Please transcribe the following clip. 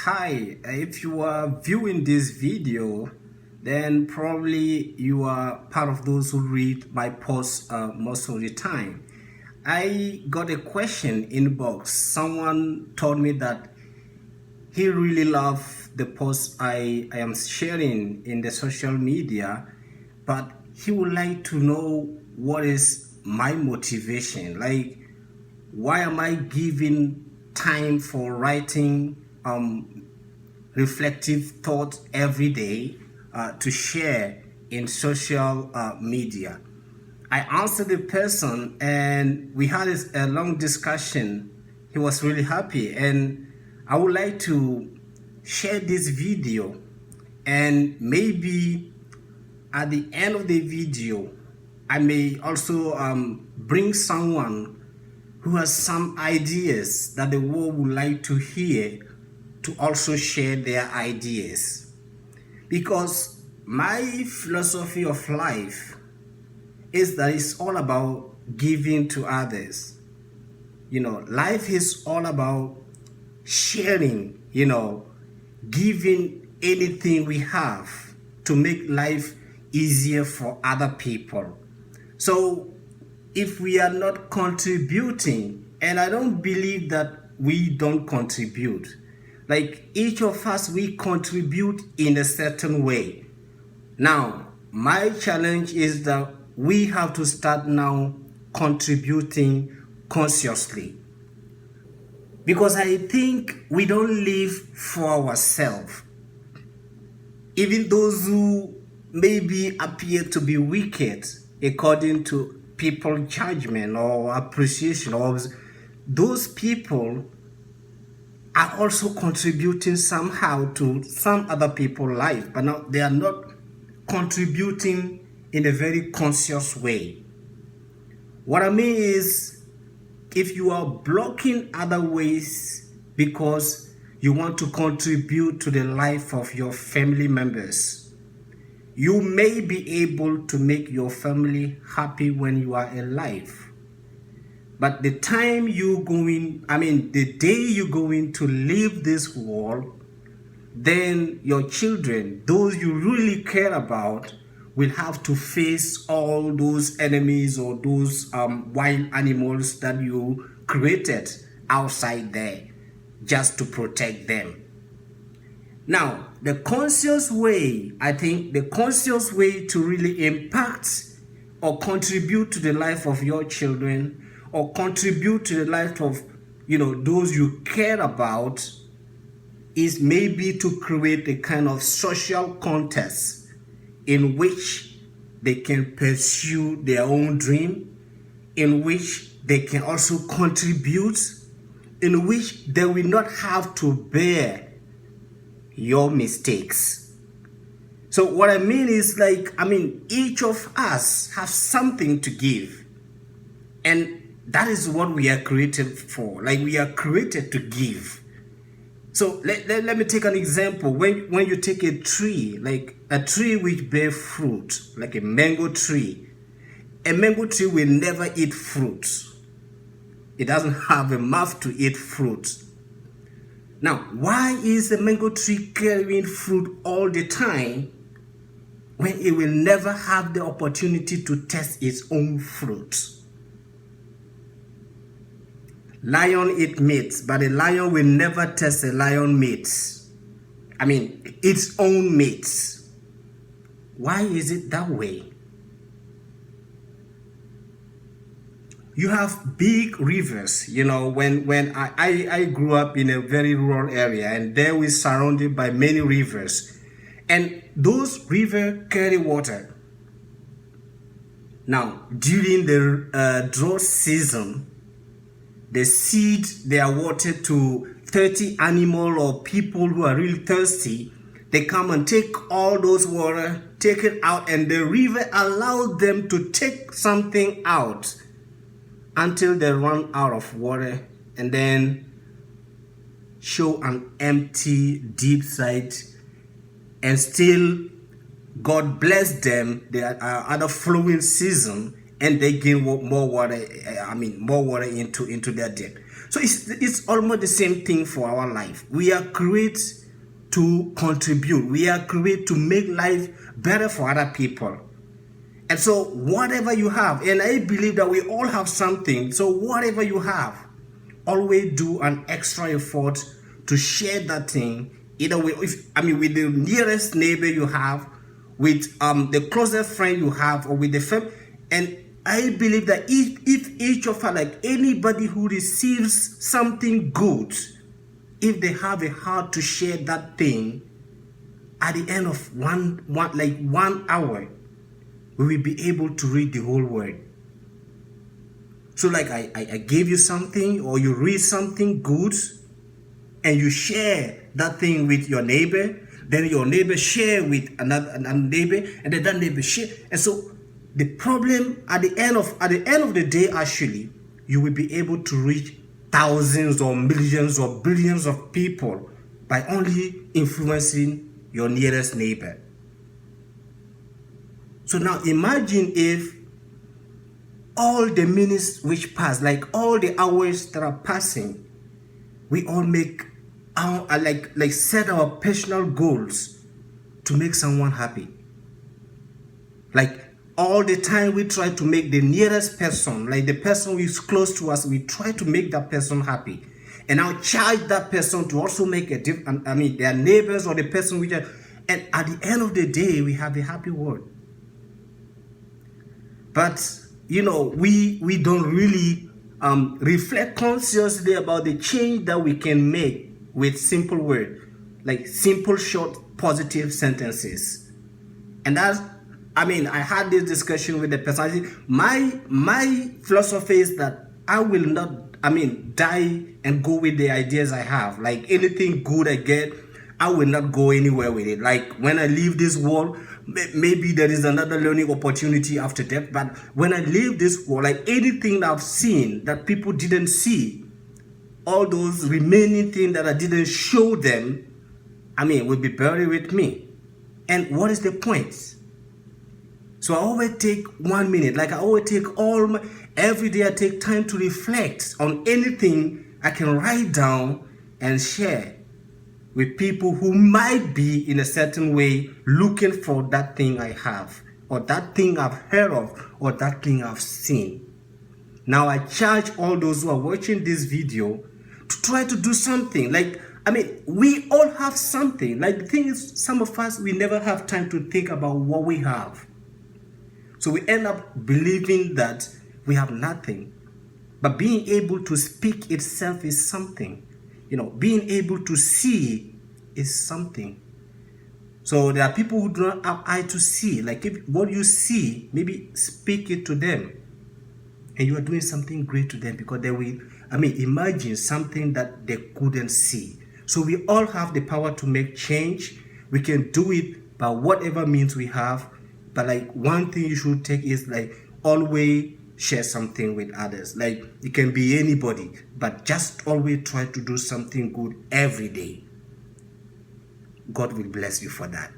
Hi, if you are viewing this video, then probably you are part of those who read my posts most of the time. I got a question inbox. Someone told me that he really loved the posts I am sharing in the social media, but he would like to know what is my motivation. Like, why am I giving time for writing reflective thoughts every day to share in social media? I answered the person and we had a long discussion. He was really happy, and I would like to share this video, and maybe at the end of the video I may also bring someone who has some ideas that the world would like to hear to also share their ideas. Because my philosophy of life is that it's all about giving to others. Life is all about sharing, giving anything we have to make life easier for other people. So if we are not contributing, and I don't believe that we don't contribute, like each of us, we contribute in a certain way. Now, my challenge is that we have to start now contributing consciously. Because I think we don't live for ourselves. Even those who maybe appear to be wicked according to people's judgment or appreciation of those people are also contributing somehow to some other people's life, but now they are not contributing in a very conscious way. What I mean is, if you are blocking other ways because you want to contribute to the life of your family members, you may be able to make your family happy when you are alive. But the time the day you're going to leave this world, then your children, those you really care about, will have to face all those enemies or those wild animals that you created outside there just to protect them. Now, the conscious way to really impact or contribute to the life of your children, or contribute to the life of those you care about, is maybe to create a kind of social contest in which they can pursue their own dream, in which they can also contribute, in which they will not have to bear your mistakes. So what I mean is, each of us have something to give, and that is what we are created for. Like, we are created to give. So let me take an example. When you take a tree, like a tree which bears fruit, like a mango tree will never eat fruit. It doesn't have a mouth to eat fruit. Now, why is a mango tree carrying fruit all the time when it will never have the opportunity to test its own fruit? Lion eat meat, but a lion will never test a lion meat. Its own meat. Why is it that way? You have big rivers. When I grew up in a very rural area, and there we're surrounded by many rivers, and those rivers carry water. Now, during the drought season, they seed their water to 30 animals or people who are really thirsty. They come and take all those water, take it out, and the river allows them to take something out until they run out of water, and then show an empty deep side, and still God bless them. They are other flowing season, and they gain more water into their depth. So it's almost the same thing for our life. We are created to contribute. We are created to make life better for other people. And so whatever you have, and I believe that we all have something, so whatever you have, always do an extra effort to share that thing, either with with the nearest neighbor you have, with the closest friend you have, or with the family. And I believe that if each of us, like anybody who receives something good, if they have a heart to share that thing, at the end of one hour, we will be able to read the whole word. So like I gave you something, or you read something good, and you share that thing with your neighbor, then your neighbor share with another neighbor, and then that neighbor share. And so the problem at the end of the day, actually, you will be able to reach thousands or millions or billions of people by only influencing your nearest neighbor. So now imagine if all the minutes which pass, like all the hours that are passing, we all make our like set our personal goals to make someone happy. Like all the time we try to make the nearest person, like the person who is close to us, we try to make that person happy. And now charge that person to also make a difference. Their neighbors or the person which are, and at the end of the day, we have a happy world. But we don't really reflect consciously about the change that we can make with simple words, like simple, short, positive sentences. And that's, I had this discussion with the person. My philosophy is that I will not, die and go with the ideas I have. Like anything good I get, I will not go anywhere with it. Like when I leave this world, maybe there is another learning opportunity after death. But when I leave this world, like anything that I've seen that people didn't see, all those remaining things that I didn't show them, will be buried with me. And what is the point? So I always take 1 minute, like I always take every day I take time to reflect on anything I can write down and share with people who might be in a certain way looking for that thing I have, or that thing I've heard of, or that thing I've seen. Now I charge all those who are watching this video to try to do something. Like, we all have something. Like the thing is, some of us, we never have time to think about what we have. So we end up believing that we have nothing. But being able to speak itself is something. Being able to see is something. So there are people who do not have eye to see. Like if what you see, maybe speak it to them. And you are doing something great to them, because they will, imagine something that they couldn't see. So we all have the power to make change. We can do it by whatever means we have. But like one thing you should take is like always share something with others. Like it can be anybody, but just always try to do something good every day. God will bless you for that.